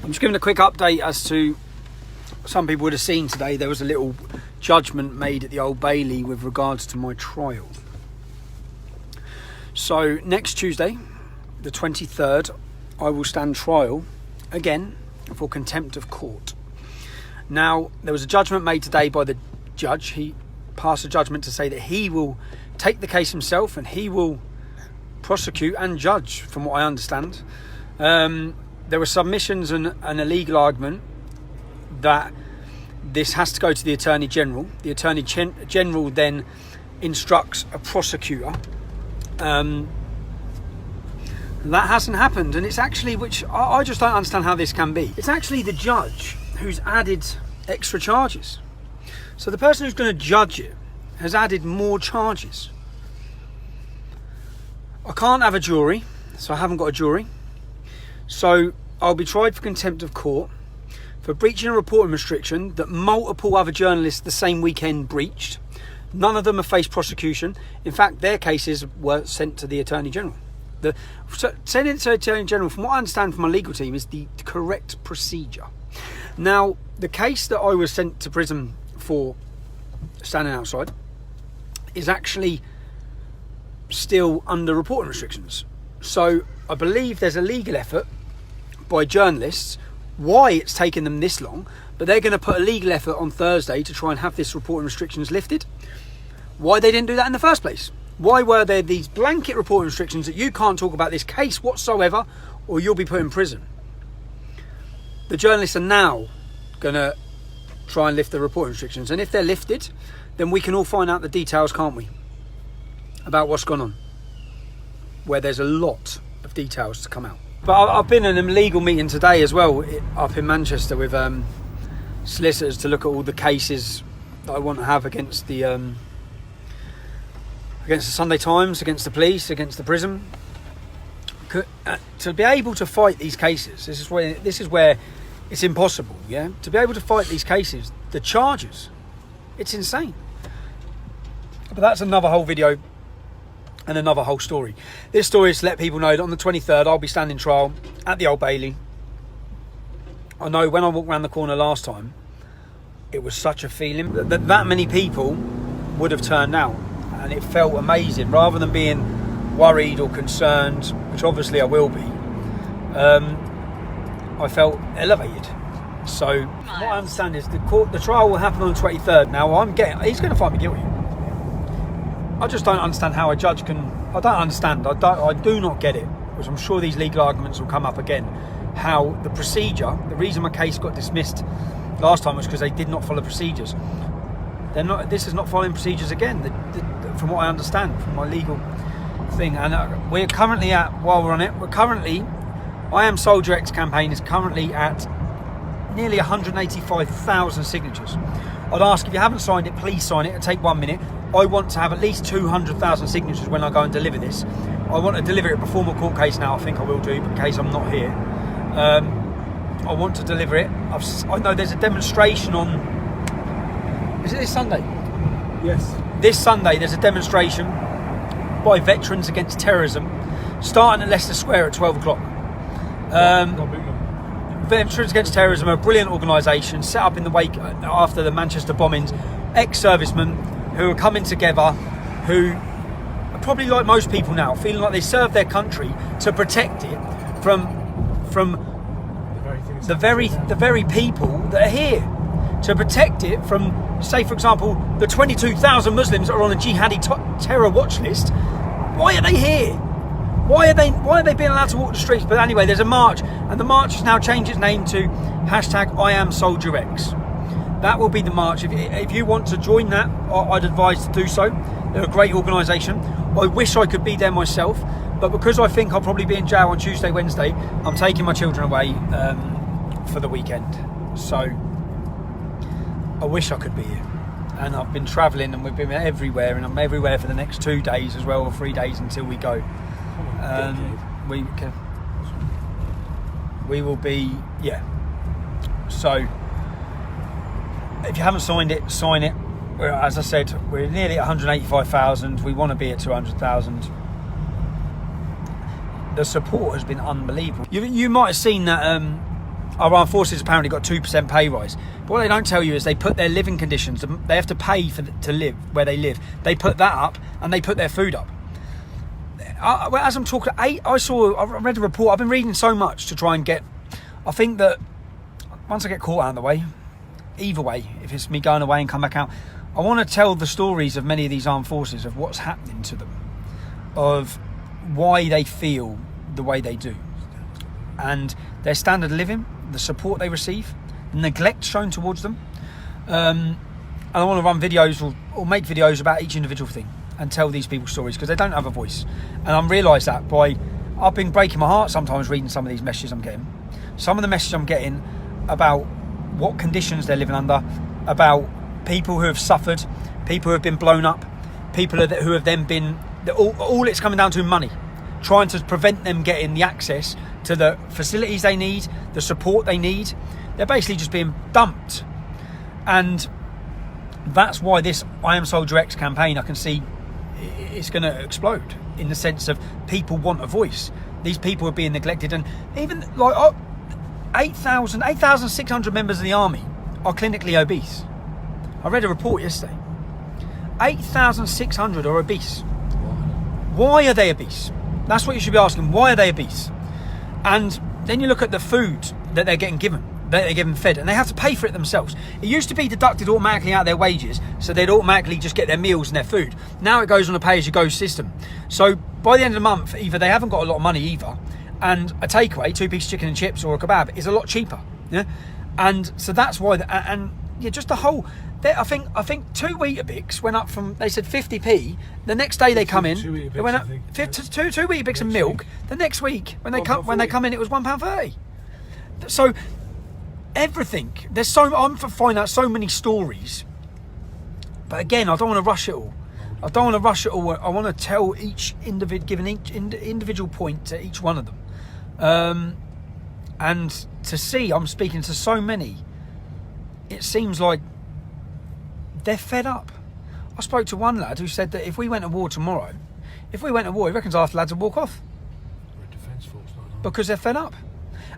I'm just giving a quick update as to, some people would have seen today, there was a little judgment made at the Old Bailey with regards to my trial. So next Tuesday, the 23rd, I will stand trial again for contempt of court. Now, there was a judgment made today by the judge. He passed a judgment to say that he will take the case himself and he will prosecute and judge, from what I understand. There were submissions and a legal argument that this has to go to the Attorney General. The Attorney General then instructs a prosecutor. That hasn't happened, and it's actually, which I just don't understand how this can be. It's actually the judge who's added extra charges. So the person who's going to judge it has added more charges. I can't have a jury, so I haven't got a jury. So I'll be tried for contempt of court for breaching a reporting restriction that multiple other journalists the same weekend breached. None of them have faced prosecution. In fact, their cases were sent to the Attorney General. Sending it to the Attorney General, from what I understand from my legal team, is the correct procedure. Now, the case that I was sent to prison for standing outside is actually still under reporting restrictions. So I believe there's a legal effort by journalists, why it's taken them this long, but they're going to put a legal effort on Thursday to try and have this reporting restrictions lifted. Why they didn't do that in the first place? Why were there these blanket reporting restrictions that you can't talk about this case whatsoever, or you'll be put in prison? The journalists are now going to try and lift the reporting restrictions, and if they're lifted, then we can all find out the details, can't we, about what's gone on, where there's a lot of details to come out. But I've been in a legal meeting today as well up in Manchester with solicitors to look at all the cases that I want to have against the Sunday Times, against the police, against the prison. To be able to fight these cases, this is where it's impossible. Yeah, to be able to fight these cases, the charges, it's insane. But that's another whole video and another whole story. This story is to let people know that on the 23rd I'll be standing trial at the Old Bailey. I know when I walked around the corner last time, it was such a feeling that many people would have turned out, and it felt amazing. Rather than being worried or concerned, which obviously I will be, I felt elevated. So what I understand is the trial will happen on the 23rd. Now he's going to find me guilty. I just don't understand how a judge can. I don't understand. I do not get it, which I'm sure these legal arguments will come up again. How the procedure, the reason my case got dismissed last time was because they did not follow procedures. They're not. This is not following procedures again. From what I understand from my legal thing, and we're currently at. While we're on it, I Am Soldier X campaign is currently at nearly 185,000 signatures. I'd ask, if you haven't signed it, please sign it. It'll take 1 minute. I want to have at least 200,000 signatures when I go and deliver this. I want to deliver it before my court case now. I think I will do, in case I'm not here. I want to deliver it. I know there's a demonstration on... Is it this Sunday? Yes. This Sunday there's a demonstration by Veterans Against Terrorism starting at Leicester Square at 12 o'clock. Veterans Against Terrorism are a brilliant organisation set up in the wake after the Manchester bombings. Ex-servicemen who are coming together, who are probably like most people now, feeling like they serve their country to protect it from the very people that are here, to protect it from, say for example, the 22,000 Muslims that are on the jihadi terror watch list. Why are they here? Why are they being allowed to walk the streets? But anyway, there's a march, and the march has now changed its name to #IamSoldierX. That will be the march. If you want to join that, I'd advise to do so. They're a great organisation. I wish I could be there myself, but because I think I'll probably be in jail on Tuesday, Wednesday, I'm taking my children away for the weekend. So I wish I could be here. And I've been travelling, and we've been everywhere, and I'm everywhere for the next 2 days as well, or 3 days until we go. We will be, yeah. So if you haven't signed it, sign it. As I said, we're nearly at 185,000. We want to be at 200,000. The support has been unbelievable. You might have seen that our armed forces apparently got 2% pay rise. But what they don't tell you is they put their living conditions, they have to pay to live where they live. They put that up and they put their food up. As I'm talking, I read a report. I've been reading so much to try and get, I think that once I get caught out of the way, either way, if it's me going away and come back out, I want to tell the stories of many of these armed forces, of what's happening to them, of why they feel the way they do, and their standard of living, the support they receive, the neglect shown towards them. And I want to run videos or make videos about each individual thing and tell these people's stories, because they don't have a voice. And I realise that I've been breaking my heart sometimes reading some of these messages I'm getting. Some of the messages I'm getting about what conditions they're living under, about people who have suffered, people who have been blown up, people who have then been, all it's coming down to money, trying to prevent them getting the access to the facilities they need, the support they need. They're basically just being dumped. And that's why this I Am Soldier X campaign, I can see it's going to explode, in the sense of people want a voice. These people are being neglected. And even like 8,600 members of the army are clinically obese. I read a report yesterday. 8,600 are obese. Why are they obese? That's what you should be asking. Why are they obese? And then you look at the food that they're getting given, that they're getting fed, and they have to pay for it themselves. It used to be deducted automatically out of their wages, so they'd automatically just get their meals and their food. Now it goes on a pay-as-you-go system. So by the end of the month, either they haven't got a lot of money either, and a takeaway, 2-piece chicken and chips or a kebab, is a lot cheaper. Yeah, and so that's why. Just the whole. I think 2 Weetabix went up from, they said 50p. The next day they come in, it went up two Weetabix and milk. The next week when they come in, it was £1.30. So everything, I'm finding out so many stories. But again, I don't want to rush it all. I want to tell each individual point to each one of them, and to see. I'm speaking to so many. It seems like they're fed up. I spoke to one lad who said that if we went to war tomorrow, he reckons half the lads would walk off. We're a defence force, not because they're fed up.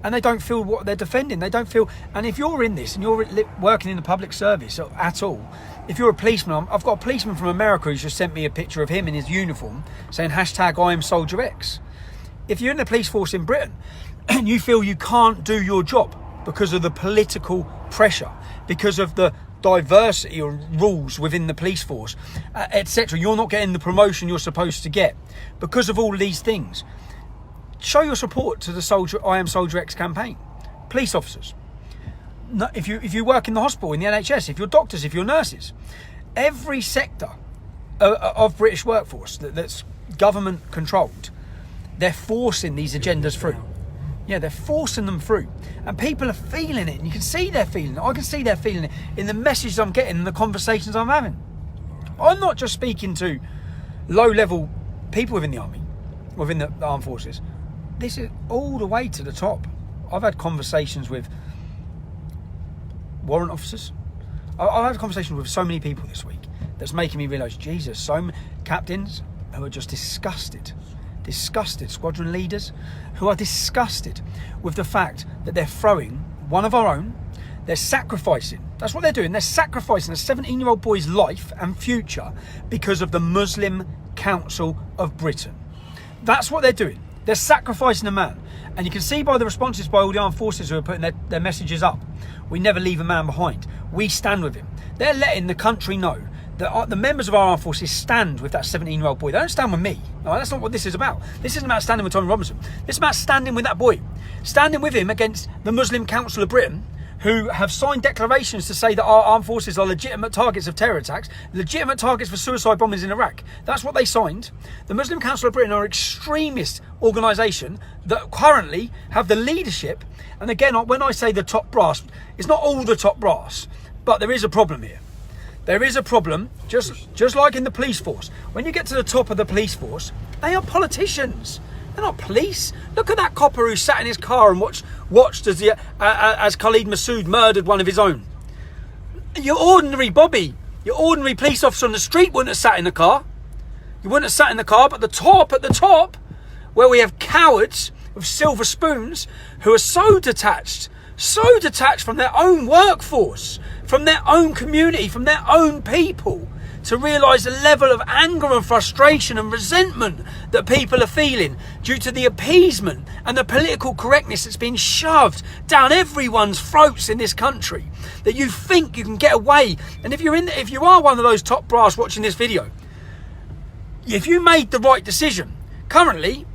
And they don't feel what they're defending. They don't feel. And if you're in this and you're working in the public service at all, if you're a policeman, I've got a policeman from America who's just sent me a picture of him in his uniform saying hashtag I am Soldier X. If you're in the police force in Britain and you feel you can't do your job because of the political pressure, because of the diversity or rules within the police force, etc., you're not getting the promotion you're supposed to get because of all of these things, show your support to the I Am Soldier X campaign. Police officers, if you work in the hospital, in the NHS, if you're doctors, if you're nurses, every sector of British workforce that's government controlled, they're forcing these agendas through. Yeah, they're forcing them through. And people are feeling it. And you can see they're feeling it. I can see they're feeling it in the messages I'm getting and the conversations I'm having. I'm not just speaking to low-level people within the army, within the armed forces. This is all the way to the top. I've had conversations with warrant officers. I've had conversations with so many people this week that's making me realise, Jesus, so many captains who are just disgusted, squadron leaders who are disgusted with the fact that they're throwing one of our own, they're sacrificing, that's what they're doing, they're sacrificing a 17-year-old boy's life and future because of the Muslim Council of Britain. That's what they're doing. They're sacrificing a man. And you can see by the responses by all the armed forces who are putting their messages up, we never leave a man behind. We stand with him. They're letting the country know that the members of our armed forces stand with that 17-year-old boy. They don't stand with me. No, that's not what this is about. This isn't about standing with Tommy Robinson. This is about standing with that boy. Standing with him against the Muslim Council of Britain, who have signed declarations to say that our armed forces are legitimate targets of terror attacks, legitimate targets for suicide bombings in Iraq. That's what they signed. The Muslim Council of Britain are an extremist organisation that currently have the leadership. And again, when I say the top brass, it's not all the top brass, but there is a problem here. There is a problem, just like in the police force. When you get to the top of the police force, they are politicians. They're not police. Look at that copper who sat in his car and watched as Khalid Masood murdered one of his own. Your ordinary Bobby, your ordinary police officer on the street wouldn't have sat in the car. You wouldn't have sat in the car, but at the top, where we have cowards with silver spoons who are so detached, so detached from their own workforce, from their own community, from their own people, to realise the level of anger and frustration and resentment that people are feeling due to the appeasement and the political correctness that's been shoved down everyone's throats in this country, that you think you can get away. And if you are one of those top brass watching this video, if you made the right decision, currently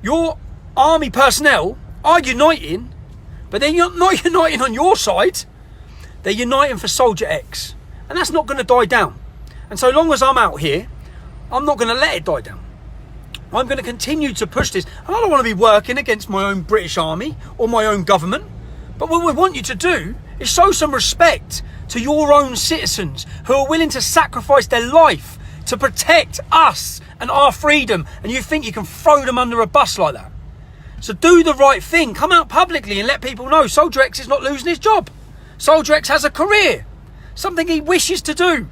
your army personnel are uniting, but they're not uniting on your side, they're uniting for Soldier X, and that's not going to die down. And so long as I'm out here, I'm not going to let it die down. I'm going to continue to push this. And I don't want to be working against my own British Army or my own government. But what we want you to do is show some respect to your own citizens who are willing to sacrifice their life to protect us and our freedom. And you think you can throw them under a bus like that? So do the right thing. Come out publicly and let people know Soldier X is not losing his job. Soldier X has a career, something he wishes to do.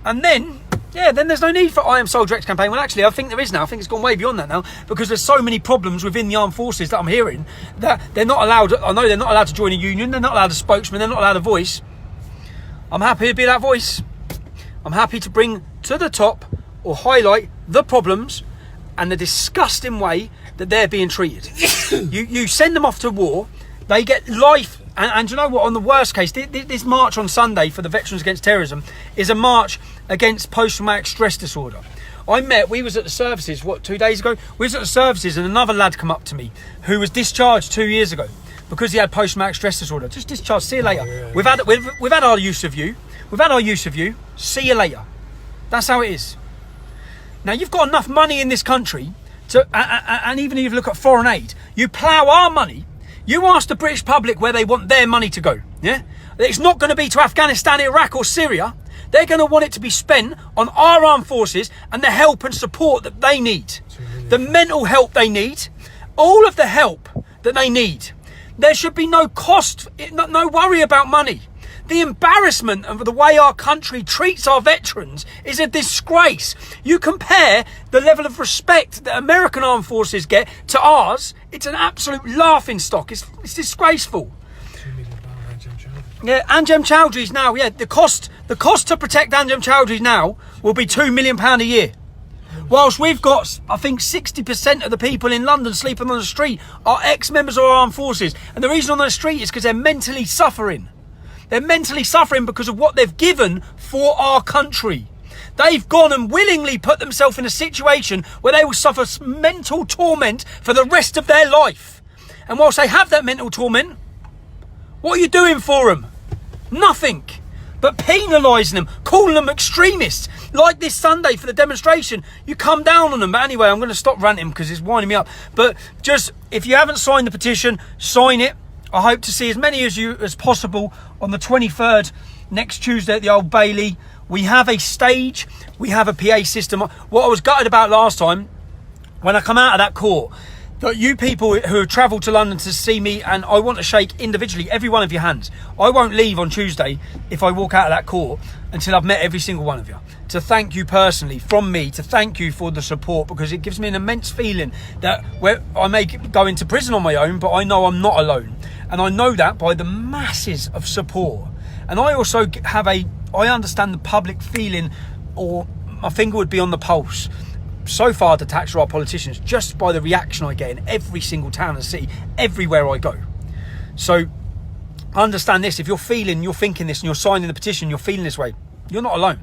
And then there's no need for I Am Soldier X campaign. Well, actually, I think there is now. I think it's gone way beyond that now, because there's so many problems within the armed forces that I'm hearing that they're not allowed. I know they're not allowed to join a union. They're not allowed a spokesman. They're not allowed a voice. I'm happy to be that voice. I'm happy to bring to the top or highlight the problems and the disgusting way that they're being treated. You send them off to war. They get life. And you know what, on the worst case, this march on Sunday for the Veterans Against Terrorism is a march against post-traumatic stress disorder. We was at the services, 2 days ago? We was at the services and another lad come up to me who was discharged 2 years ago because he had post-traumatic stress disorder. Just discharged, see you later. Yeah. We've had our use of you. We've had our use of you. See you later. That's how it is. Now, you've got enough money in this country to, and even if you look at foreign aid, you plough our money. You ask the British public where they want their money to go, yeah? It's not going to be to Afghanistan, Iraq or Syria. They're going to want it to be spent on our armed forces and the help and support that they need. The mental help they need, all of the help that they need. There should be no cost, no worry about money. The embarrassment of the way our country treats our veterans is a disgrace. You compare the level of respect that American armed forces get to ours, it's an absolute laughing stock. It's disgraceful. £2 million Anjem Choudhury. Yeah, Anjem Choudhury's now, the cost to protect Anjem Choudhury now will be £2 million a year. Whilst we've got, I think 60% of the people in London sleeping on the street are ex-members of our armed forces. And the reason on the street is because they're mentally suffering. They're mentally suffering because of what they've given for our country. They've gone and willingly put themselves in a situation where they will suffer mental torment for the rest of their life. And whilst they have that mental torment, what are you doing for them? Nothing. But penalising them, calling them extremists. Like this Sunday for the demonstration, you come down on them. But anyway, I'm going to stop ranting because it's winding me up. But just, if you haven't signed the petition, sign it. I hope to see as many of you as possible on the 23rd, next Tuesday at the Old Bailey. We have a stage, we have a PA system. What I was gutted about last time, when I come out of that court, that you people who have travelled to London to see me, and I want to shake individually every one of your hands. I won't leave on Tuesday if I walk out of that court until I've met every single one of you. To thank you personally, from me, to thank you for the support, because it gives me an immense feeling that where I may go into prison on my own, but I know I'm not alone. And I know that by the masses of support. And I also I understand the public feeling, or my finger would be on the pulse, so far detached from our politicians, just by the reaction I get in every single town and city, everywhere I go. So understand this, if you're thinking this and you're signing the petition, you're feeling this way, you're not alone.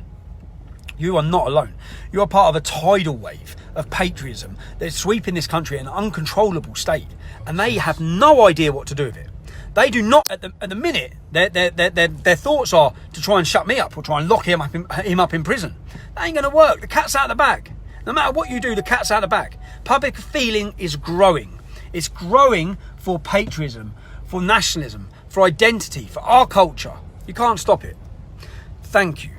You are not alone. You are part of a tidal wave of patriotism that's sweeping this country in an uncontrollable state, and they have no idea what to do with it. They do not, at the minute, their thoughts are to try and shut me up or try and lock him up in prison. That ain't going to work. The cat's out of the bag. No matter what you do, the cat's out of the bag. Public feeling is growing. It's growing for patriotism, for nationalism, for identity, for our culture. You can't stop it. Thank you.